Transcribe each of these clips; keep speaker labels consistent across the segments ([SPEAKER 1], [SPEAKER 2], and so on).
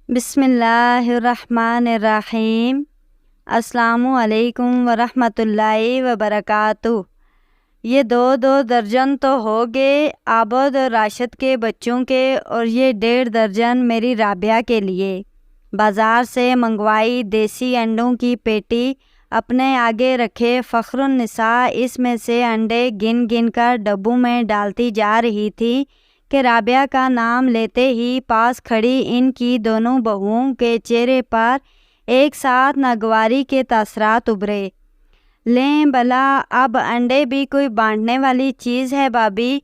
[SPEAKER 1] بسم اللہ الرحمن الرحیم۔ السلام علیکم ورحمۃ اللہ وبرکاتہ۔ یہ دو درجن تو ہو گئے عابد اور راشد کے بچوں کے، اور یہ 1.5 درجن میری رابعہ کے لیے۔ بازار سے منگوائی دیسی انڈوں کی پیٹی اپنے آگے رکھے فخر النساء اس میں سے انڈے گن گن کر ڈبوں میں ڈالتی جا رہی تھی کہ رابعہ کا نام لیتے ہی پاس کھڑی ان کی دونوں بہوؤں کے چہرے پر ایک ساتھ ناگواری کے تاثرات ابھرے۔ لیں بلا، اب انڈے بھی کوئی بانٹنے والی چیز ہے بھابھی،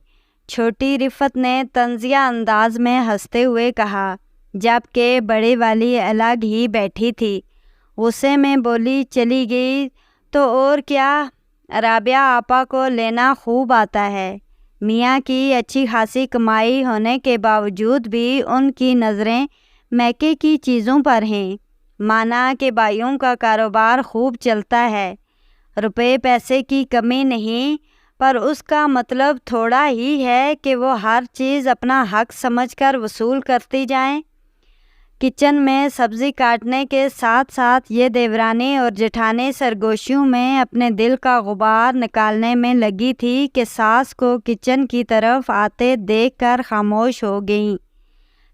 [SPEAKER 1] چھوٹی رفت نے طنزیہ انداز میں ہنستے ہوئے کہا، جبکہ بڑے والی الگ ہی بیٹھی تھی۔ غصے میں بولی، چلی گئی تو اور کیا، رابعہ آپا کو لینا خوب آتا ہے۔ میاں کی اچھی خاصی کمائی ہونے کے باوجود بھی ان کی نظریں میکے کی چیزوں پر ہیں، مانا کہ بھائیوں کا کاروبار خوب چلتا ہے، روپے پیسے کی کمی نہیں، پر اس کا مطلب تھوڑا ہی ہے کہ وہ ہر چیز اپنا حق سمجھ کر وصول کرتی جائیں۔ کچن میں سبزی کاٹنے کے ساتھ ساتھ یہ دیورانی اور جٹھانی سرگوشیوں میں اپنے دل کا غبار نکالنے میں لگی تھی کہ ساس کو کچن کی طرف آتے دیکھ کر خاموش ہو گئیں۔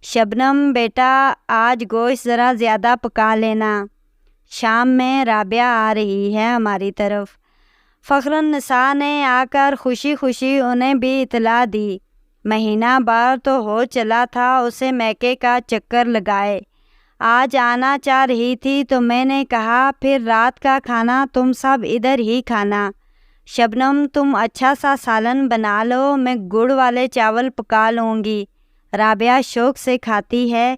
[SPEAKER 1] شبنم بیٹا، آج گوشت ذرا زیادہ پکا لینا، شام میں رابعہ آ رہی ہے ہماری طرف۔ فخر النساء نے آ کر خوشی خوشی انہیں بھی اطلاع دی۔ مہینہ بھر تو ہو چلا تھا اسے میکے کا چکر لگائے، آج آنا چاہ رہی تھی تو میں نے کہا پھر رات کا کھانا تم سب ادھر ہی کھانا۔ شبنم تم اچھا سا سالن بنا لو، میں گڑ والے چاول پکا لوں گی، رابعہ شوق سے کھاتی ہے۔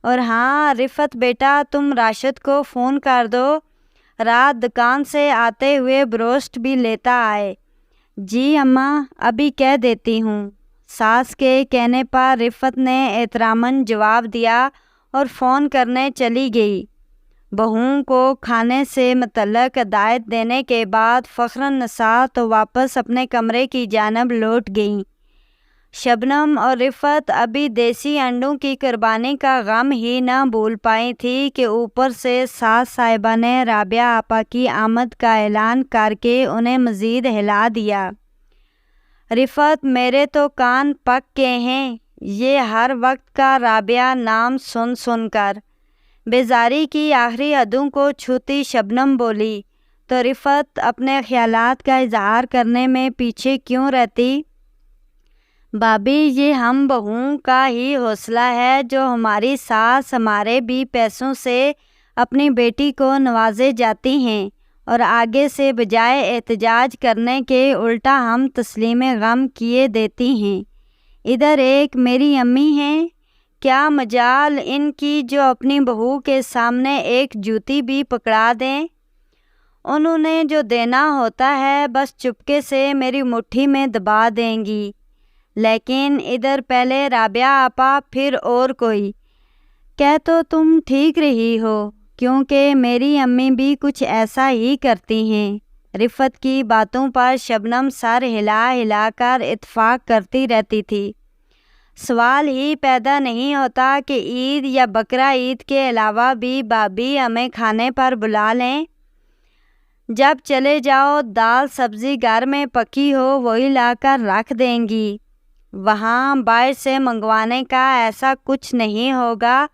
[SPEAKER 1] اور ہاں رفت بیٹا، تم راشد کو فون کر دو، رات دکان سے آتے ہوئے بروسٹ بھی لیتا آئے۔ جی اماں، ابھی کہہ دیتی ہوں۔ ساس کے کہنے پر رفت نے احتراماً جواب دیا اور فون کرنے چلی گئی۔ بہوؤں کو کھانے سے متعلق ہدایت دینے کے بعد فخر النساء تو واپس اپنے کمرے کی جانب لوٹ گئیں۔ شبنم اور رفت ابھی دیسی انڈوں کی قربانی کا غم ہی نہ بھول پائی تھی کہ اوپر سے ساس صاحبہ نے رابعہ آپا کی آمد کا اعلان کر کے انہیں مزید ہلا دیا۔ رفت، میرے تو کان پک گئے ہیں یہ ہر وقت کا رابعہ نام سن سن کر۔ بیزاری کی آخری حدوں کو چھوتی شبنم بولی، تو رفت اپنے خیالات کا اظہار کرنے میں پیچھے کیوں رہتی؟ بھابھی، یہ ہم بہوؤں کا ہی حوصلہ ہے جو ہماری ساس ہمارے بھی پیسوں سے اپنی بیٹی کو نوازے جاتی ہیں، اور آگے سے بجائے احتجاج کرنے کے الٹا ہم تسلیم غم کیے دیتی ہیں۔ ادھر ایک میری امی ہیں، کیا مجال ان کی جو اپنی بہو کے سامنے ایک جوتی بھی پکڑا دیں۔ انہوں نے جو دینا ہوتا ہے بس چپکے سے میری مٹھی میں دبا دیں گی، لیکن ادھر پہلے رابعہ آپا پھر اور کوئی۔ کہہ تو تم ٹھیک رہی ہو، کیونکہ میری امی بھی کچھ ایسا ہی کرتی ہیں۔ رفت کی باتوں پر شبنم سر ہلا ہلا کر اتفاق کرتی رہتی تھی۔ سوال ہی پیدا نہیں ہوتا کہ عید یا بقرہ عید کے علاوہ بھی بھابھی ہمیں کھانے پر بلا لیں۔ جب چلے جاؤ دال سبزی گھر میں پکی ہو وہی لا کر رکھ دیں گی، وہاں باہر سے منگوانے کا ایسا کچھ نہیں ہوگا۔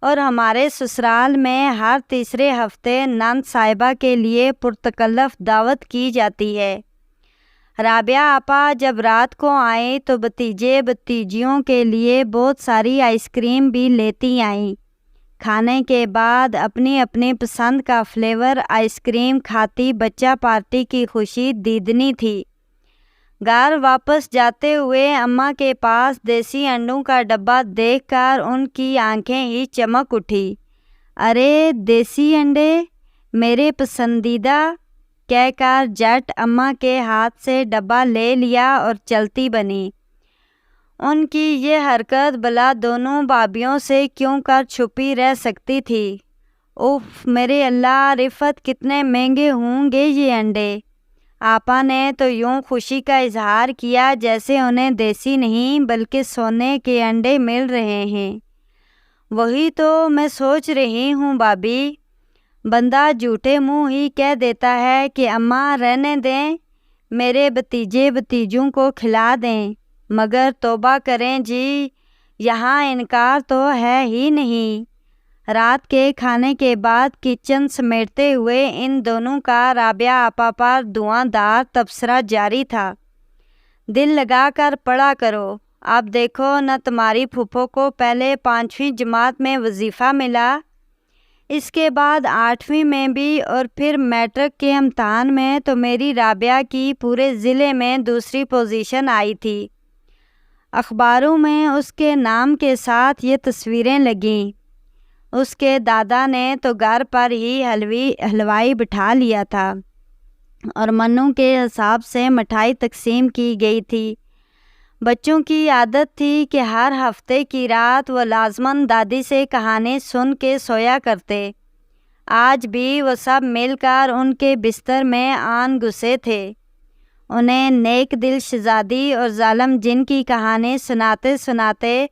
[SPEAKER 1] اور ہمارے سسرال میں ہر تیسرے ہفتے نند صاحبہ کے لیے پرتکلف دعوت کی جاتی ہے۔ رابعہ آپا جب رات کو آئیں تو بھتیجے بھتیجیوں کے لیے بہت ساری آئس کریم بھی لیتی آئیں۔ کھانے کے بعد اپنی اپنی پسند کا فلیور آئس کریم کھاتی بچہ پارٹی کی خوشی دیدنی تھی۔ گھر واپس جاتے ہوئے اماں کے پاس دیسی انڈوں کا ڈبہ دیکھ کر ان کی آنکھیں ہی چمک اٹھی۔ ارے دیسی انڈے، میرے پسندیدہ، کہہ کر جٹ اماں کے ہاتھ سے ڈبہ لے لیا اور چلتی بنی۔ ان کی یہ حرکت بھلا دونوں بھابھیوں سے کیوں کر چھپی رہ سکتی تھی؟ اف میرے اللہ، رفت کتنے مہنگے ہوں گے یہ انڈے۔ آپا نے تو یوں خوشی کا اظہار کیا جیسے انہیں دیسی نہیں بلکہ سونے کے انڈے مل رہے ہیں۔ وہی تو میں سوچ رہی ہوں بابی، بندہ جھوٹے منہ ہی کہہ دیتا ہے کہ اماں رہنے دیں، میرے بھتیجے بھتیجوں کو کھلا دیں، مگر توبہ کریں جی، یہاں انکار تو ہے ہی نہیں۔ رات کے کھانے کے بعد کچن سمیٹتے ہوئے ان دونوں کا رابعہ آپا پر دھواں دار تبصرہ جاری تھا۔ دل لگا کر پڑھا کرو، اب دیکھو نہ تمہاری پھوپھو کو پہلے 5ویں جماعت میں وظیفہ ملا، اس کے بعد 8ویں میں بھی، اور پھر میٹرک کے امتحان میں تو میری رابعہ کی پورے ضلع میں 2ری پوزیشن آئی تھی۔ اخباروں میں اس کے نام کے ساتھ یہ تصویریں لگیں۔ اس کے دادا نے تو گھر پر ہی حلوائی بٹھا لیا تھا اور منوں کے حساب سے مٹھائی تقسیم کی گئی تھی۔ بچوں کی عادت تھی کہ ہر ہفتے کی رات وہ لازماً دادی سے کہانی سن کے سویا کرتے۔ آج بھی وہ سب مل کر ان کے بستر میں آن گھسے تھے۔ انہیں نیک دل شہزادی اور ظالم جن کی کہانی سناتے سناتے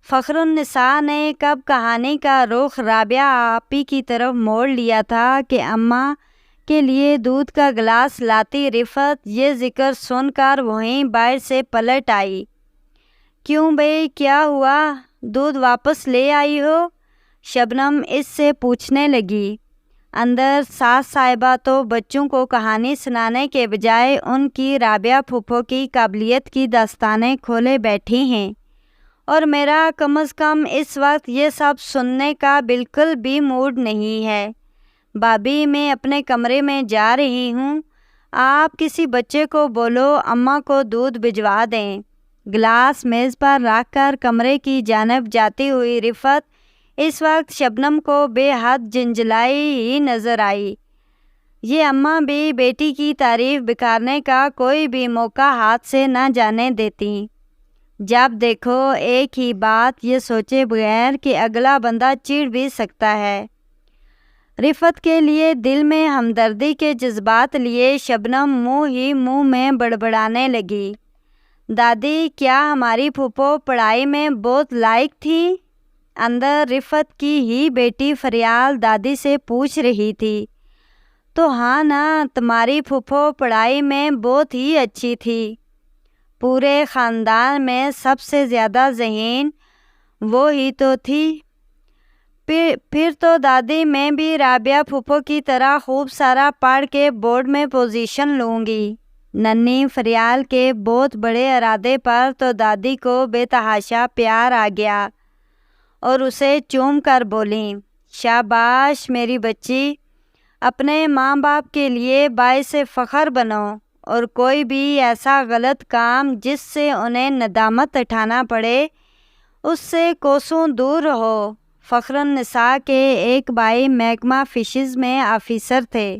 [SPEAKER 1] فخر النساء نے کب کہانی کا رخ رابعہ آپی کی طرف موڑ لیا تھا کہ اماں کے لیے دودھ کا گلاس لاتی رفعت یہ ذکر سن کر وہیں باہر سے پلٹ آئی۔ کیوں بھئی، کیا ہوا؟ دودھ واپس لے آئی ہو؟ شبنم اس سے پوچھنے لگی۔ اندر ساس صاحبہ تو بچوں کو کہانی سنانے کے بجائے ان کی رابعہ پھوپھو کی قابلیت کی داستانیں کھولے بیٹھی ہیں، اور میرا کم از کم اس وقت یہ سب سننے کا بالکل بھی موڈ نہیں ہے۔ بابی، میں اپنے کمرے میں جا رہی ہوں، آپ کسی بچے کو بولو اماں کو دودھ بھجوا دیں۔ گلاس میز پر رکھ کر کمرے کی جانب جاتی ہوئی رفعت اس وقت شبنم کو بے حد جنجلائی ہی نظر آئی۔ یہ اماں بھی بیٹی کی تعریف بکھارنے کا کوئی بھی موقع ہاتھ سے نہ جانے دیتی۔ جب دیکھو ایک ہی بات یہ سوچے بغیر کہ اگلا بندہ چڑ بھی سکتا ہے۔ رفعت کے لیے دل میں ہمدردی کے جذبات لیے شبنم منہ ہی منہ میں بڑبڑانے لگی۔ دادی، کیا ہماری پھوپھو پڑھائی میں بہت لائق تھی؟ اندر رفعت کی ہی بیٹی فریال دادی سے پوچھ رہی تھی۔ تو ہاں نا، تمہاری پھوپھو پڑھائی میں بہت ہی اچھی تھی۔ پورے خاندان میں سب سے زیادہ ذہین وہ ہی تو تھی۔ پھر تو دادی، میں بھی رابعہ پھوپھو کی طرح خوب سارا پڑھ کے بورڈ میں پوزیشن لوں گی۔ ننھی فریال کے بہت بڑے ارادے پر تو دادی کو بے تحاشا پیار آ گیا اور اسے چوم کر بولیں، شاباش میری بچی، اپنے ماں باپ کے لیے باعث فخر بنو، اور کوئی بھی ایسا غلط کام جس سے انہیں ندامت اٹھانا پڑے اس سے کوسوں دور رہو۔ فخر النساء کے ایک بھائی محکمہ فشز میں آفیسر تھے۔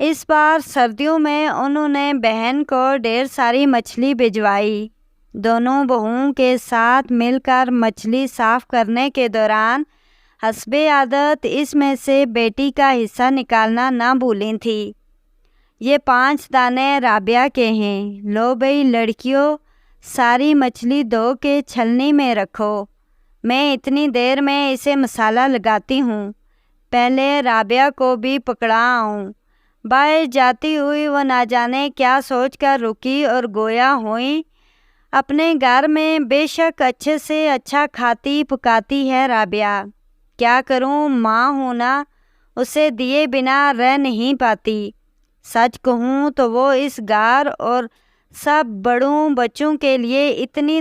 [SPEAKER 1] اس بار سردیوں میں انہوں نے بہن کو ڈھیر ساری مچھلی بھجوائی۔ دونوں بہوؤں کے ساتھ مل کر مچھلی صاف کرنے کے دوران حسب عادت اس میں سے بیٹی کا حصہ نکالنا نہ بھولیں تھی۔ یہ 5 دانے رابعہ کے ہیں، لو بھئی لڑکیوں، ساری مچھلی دھو کے چھلنی میں رکھو، میں اتنی دیر میں اسے مسالہ لگاتی ہوں، پہلے رابعہ کو بھی پکڑا آؤں۔ باہر جاتی ہوئی وہ نہ جانے کیا سوچ کر رکی اور گویا ہوئی، اپنے گھر میں بے شک اچھے سے اچھا کھاتی پکاتی ہے رابعہ، کیا کروں، ماں ہوں نا، اسے دیے بنا رہ نہیں پاتی۔ سچ کہوں تو وہ اس گھر اور سب بڑوں بچوں کے لیے اتنی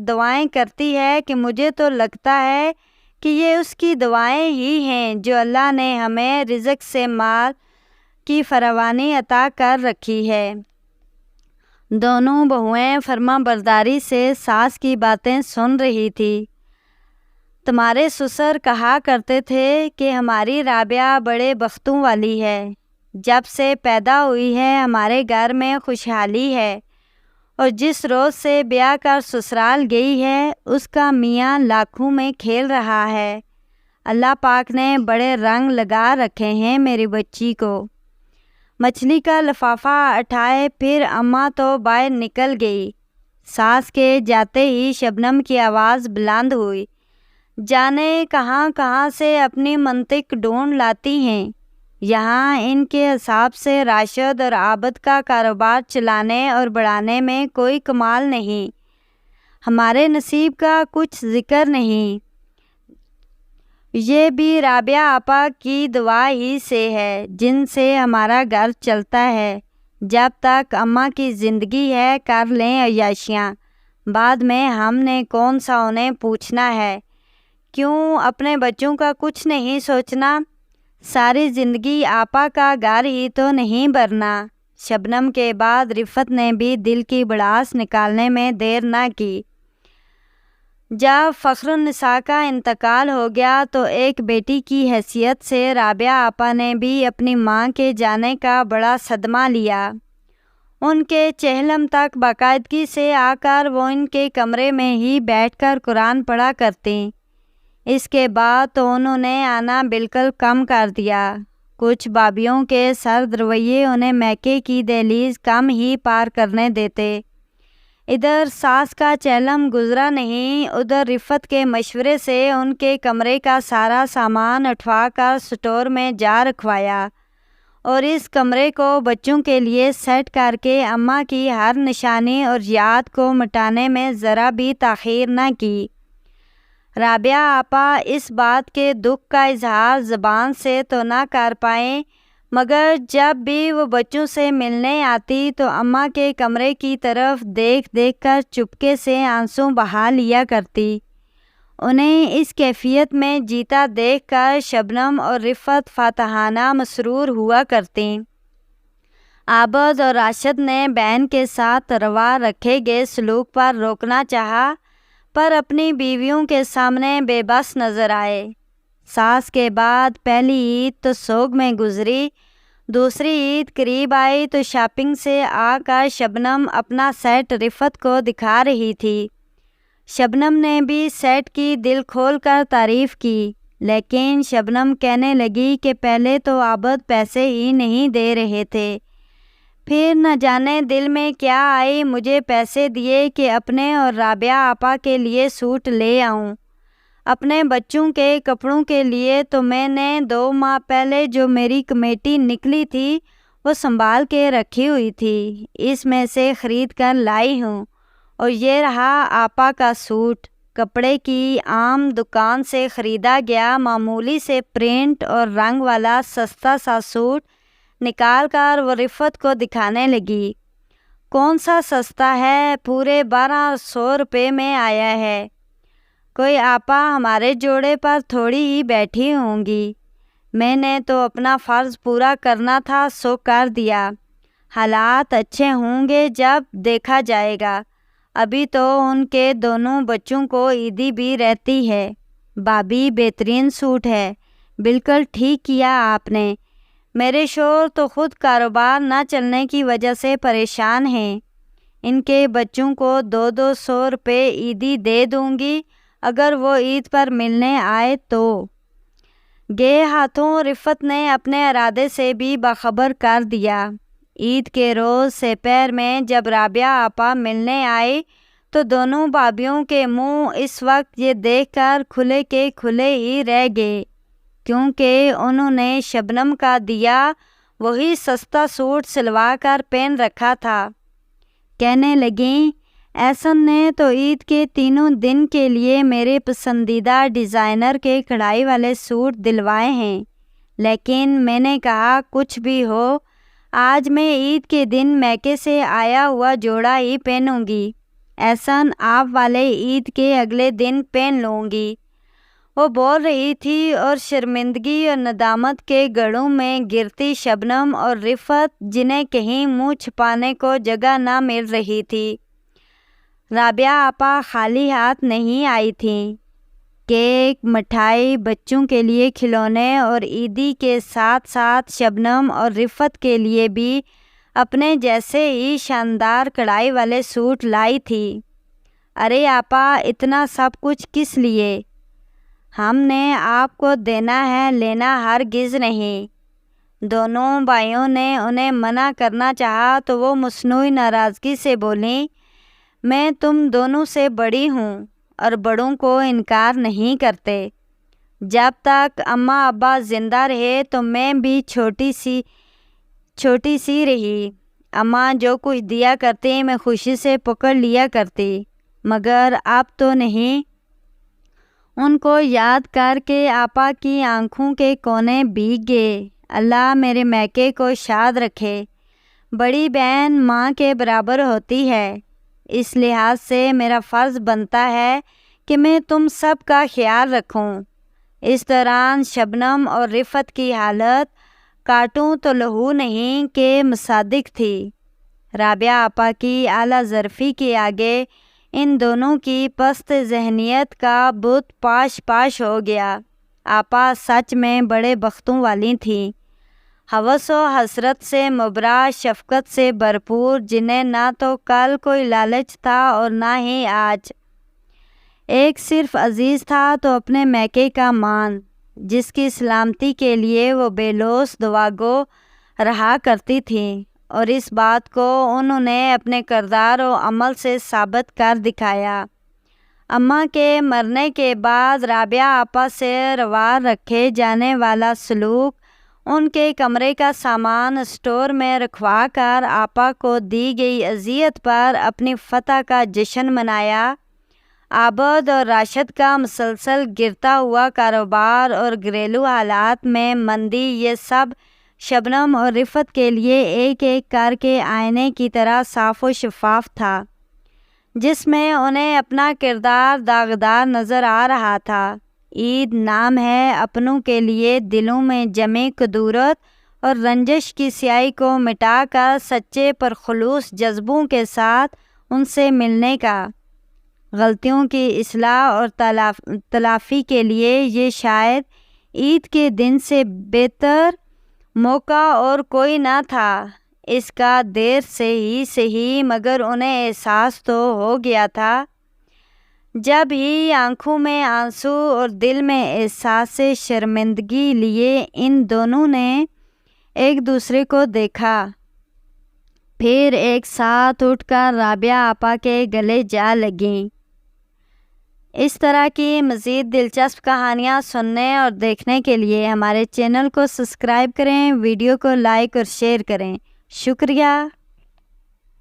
[SPEAKER 1] دعائیں کرتی ہے کہ مجھے تو لگتا ہے کہ یہ اس کی دعائیں ہی ہیں جو اللہ نے ہمیں رزق سے مال کی فراوانی عطا کر رکھی ہے۔ دونوں بہوئیں فرما برداری سے ساس کی باتیں سن رہی تھی۔ تمہارے سسر کہا کرتے تھے کہ ہماری رابعہ بڑے بختوں والی ہے، جب سے پیدا ہوئی ہے ہمارے گھر میں خوشحالی ہے، اور جس روز سے بیاہ کر سسرال گئی ہے اس کا میاں لاکھوں میں کھیل رہا ہے۔ اللہ پاک نے بڑے رنگ لگا رکھے ہیں میری بچی کو۔ مچھلی کا لفافہ اٹھائے پھر اماں تو باہر نکل گئی۔ ساس کے جاتے ہی شبنم کی آواز بلند ہوئی، جانے کہاں کہاں سے اپنی منطق ڈھونڈ لاتی ہیں۔ یہاں ان کے حساب سے راشد اور عابد کا کاروبار چلانے اور بڑھانے میں کوئی کمال نہیں، ہمارے نصیب کا کچھ ذکر نہیں۔ یہ بھی رابعہ آپا کی دعا ہی سے ہے جن سے ہمارا گھر چلتا ہے۔ جب تک اماں کی زندگی ہے کر لیں عیاشیاں، بعد میں ہم نے کون سا انہیں پوچھنا ہے۔ کیوں اپنے بچوں کا کچھ نہیں سوچنا؟ ساری زندگی آپا کا گھر ہی تو نہیں بھرنا۔ شبنم کے بعد رفت نے بھی دل کی بڑاس نکالنے میں دیر نہ کی۔ جب فخر النساء کا انتقال ہو گیا تو ایک بیٹی کی حیثیت سے رابعہ آپا نے بھی اپنی ماں کے جانے کا بڑا صدمہ لیا۔ ان کے چہلم تک باقاعدگی سے آ کر وہ ان کے کمرے میں ہی بیٹھ کر قرآن پڑھا کرتیں۔ اس کے بعد تو انہوں نے آنا بالکل کم کر دیا۔ کچھ بابیوں کے سرد رویے انہیں میکے کی دہلیز کم ہی پار کرنے دیتے۔ ادھر ساس کا چہلم گزرا نہیں، ادھر رفت کے مشورے سے ان کے کمرے کا سارا سامان اٹھوا کر سٹور میں جا رکھوایا اور اس کمرے کو بچوں کے لیے سیٹ کر کے اماں کی ہر نشانی اور یاد کو مٹانے میں ذرا بھی تاخیر نہ کی۔ رابعہ آپا اس بات کے دکھ کا اظہار زبان سے تو نہ کر پائیں، مگر جب بھی وہ بچوں سے ملنے آتی تو اماں کے کمرے کی طرف دیکھ دیکھ کر چپکے سے آنسو بہا لیا کرتی۔ انہیں اس کیفیت میں جیتا دیکھ کر شبنم اور رفت فاتحانہ مسرور ہوا کرتیں۔ عابد اور راشد نے بہن کے ساتھ روا رکھے گئے سلوک پر روکنا چاہا، پر اپنی بیویوں کے سامنے بے بس نظر آئے۔ ساس کے بعد پہلی عید تو سوگ میں گزری، دوسری عید قریب آئی تو شاپنگ سے آ کر شبنم اپنا سیٹ رفت کو دکھا رہی تھی۔ شبنم نے بھی سیٹ کی دل کھول کر تعریف کی، لیکن شبنم کہنے لگی کہ پہلے تو عابد پیسے ہی نہیں دے رہے تھے، پھر نہ جانے دل میں کیا آئی مجھے پیسے دیے کہ اپنے اور رابعہ آپا کے لیے سوٹ لے آؤں۔ اپنے بچوں کے کپڑوں کے لیے تو میں نے 2 ماہ پہلے جو میری کمیٹی نکلی تھی وہ سنبھال کے رکھی ہوئی تھی، اس میں سے خرید کر لائی ہوں۔ اور یہ رہا آپا کا سوٹ، کپڑے کی عام دکان سے خریدا گیا معمولی سے پرنٹ اور رنگ والا سستا سا سوٹ نکال کر وہ رفت کو دکھانے لگی۔ کون سا سستا ہے، پورے 1200 روپے میں آیا ہے۔ کوئی آپا ہمارے جوڑے پر تھوڑی ہی بیٹھی ہوں گی، میں نے تو اپنا فرض پورا کرنا تھا سو کر دیا، حالات اچھے ہوں گے جب دیکھا جائے گا۔ ابھی تو ان کے دونوں بچوں کو عیدی بھی رہتی ہے۔ بھابھی بہترین سوٹ ہے، بالکل ٹھیک کیا آپ نے۔ میرے شوہر تو خود کاروبار نہ چلنے کی وجہ سے پریشان ہیں، ان کے بچوں کو 200 روپے عیدی دے دوں گی اگر وہ عید پر ملنے آئے تو۔ گئے ہاتھوں رفت نے اپنے ارادے سے بھی باخبر کر دیا۔ عید کے روز سپہر میں جب رابعہ آپا ملنے آئی تو دونوں بھابھیوں کے منہ اس وقت یہ دیکھ کر کھلے کے کھلے ہی رہ گئے، کیونکہ انہوں نے شبنم کا دیا وہی سستا سوٹ سلوا کر پہن رکھا تھا۔ کہنے لگیں، احسن نے تو عید کے 3 دن کے لیے میرے پسندیدہ ڈیزائنر کے کڑھائی والے سوٹ دلوائے ہیں، لیکن میں نے کہا کچھ بھی ہو آج میں عید کے دن میکے سے آیا ہوا جوڑا ہی پہنوں گی، احسن آپ والے عید کے اگلے دن پہن لوں گی۔ وہ بول رہی تھی اور شرمندگی اور ندامت کے گڑھوں میں گرتی شبنم اور رفت جنہیں کہیں منہ چھپانے کو جگہ نہ مل رہی تھی۔ رابعہ آپا خالی ہاتھ نہیں آئی تھیں۔ کیک، مٹھائی، بچوں کے لیے کھلونے اور عیدی کے ساتھ ساتھ شبنم اور رفت کے لیے بھی اپنے جیسے ہی شاندار کڑھائی والے سوٹ لائی تھی۔ ارے آپا اتنا سب کچھ کس لیے؟ ہم نے آپ کو دینا ہے، لینا ہرگز نہیں۔ دونوں بھائیوں نے انہیں منع کرنا چاہا تو وہ مصنوعی ناراضگی سے بولیں، میں تم دونوں سے بڑی ہوں اور بڑوں کو انکار نہیں کرتے۔ جب تک اماں ابا زندہ رہے تو میں بھی چھوٹی سی رہی۔ اماں جو کچھ دیا کرتی میں خوشی سے پکڑ لیا کرتی، مگر اب تو نہیں۔ ان کو یاد کر کے آپا کی آنکھوں کے کونے بھیگ گئے۔ اللہ میرے میکے کو شاد رکھے۔ بڑی بہن ماں کے برابر ہوتی ہے، اس لحاظ سے میرا فرض بنتا ہے کہ میں تم سب کا خیال رکھوں۔ اس دوران شبنم اور رفت کی حالت کاٹوں تو لہو نہیں کہ مصدق تھی۔ رابعہ آپا کی اعلیٰ ظرفی کے آگے ان دونوں کی پست ذہنیت کا بت پاش ہو گیا۔ آپا سچ میں بڑے بختوں والی تھیں، ہوس و حسرت سے مبرا، شفقت سے بھرپور، جنہیں نہ تو کل کوئی لالچ تھا اور نہ ہی آج۔ ایک صرف عزیز تھا تو اپنے میکے کا مان، جس کی سلامتی کے لیے وہ بے لوث دعاگو رہا کرتی تھیں، اور اس بات کو انہوں نے اپنے کردار و عمل سے ثابت کر دکھایا۔ اماں کے مرنے کے بعد رابعہ آپا سے روا رکھے جانے والا سلوک، ان کے کمرے کا سامان اسٹور میں رکھوا کر آپا کو دی گئی اذیت پر اپنی فتح کا جشن منایا، عابد اور راشد کا مسلسل گرتا ہوا کاروبار اور گھریلو حالات میں مندی، یہ سب شبنم اور رفت کے لیے ایک ایک کر کے آئینے کی طرح صاف و شفاف تھا، جس میں انہیں اپنا کردار داغدار نظر آ رہا تھا۔ عید نام ہے اپنوں کے لیے دلوں میں جمے کدورت اور رنجش کی سیاہی کو مٹا کر سچے پرخلوص جذبوں کے ساتھ ان سے ملنے کا۔ غلطیوں کی اصلاح اور تلافی کے لیے یہ شاید عید کے دن سے بہتر موقع اور کوئی نہ تھا۔ اس کا دیر سے ہی صحیح، مگر انہیں احساس تو ہو گیا تھا۔ جب ہی آنکھوں میں آنسو اور دل میں احساس شرمندگی لیے ان دونوں نے ایک دوسرے کو دیکھا، پھر ایک ساتھ اٹھ کر رابعہ آپا کے گلے جا لگیں۔ اس طرح کی مزید دلچسپ کہانیاں سننے اور دیکھنے کے لیے ہمارے چینل کو سبسکرائب کریں، ویڈیو کو لائک اور شیئر کریں۔ شکریہ۔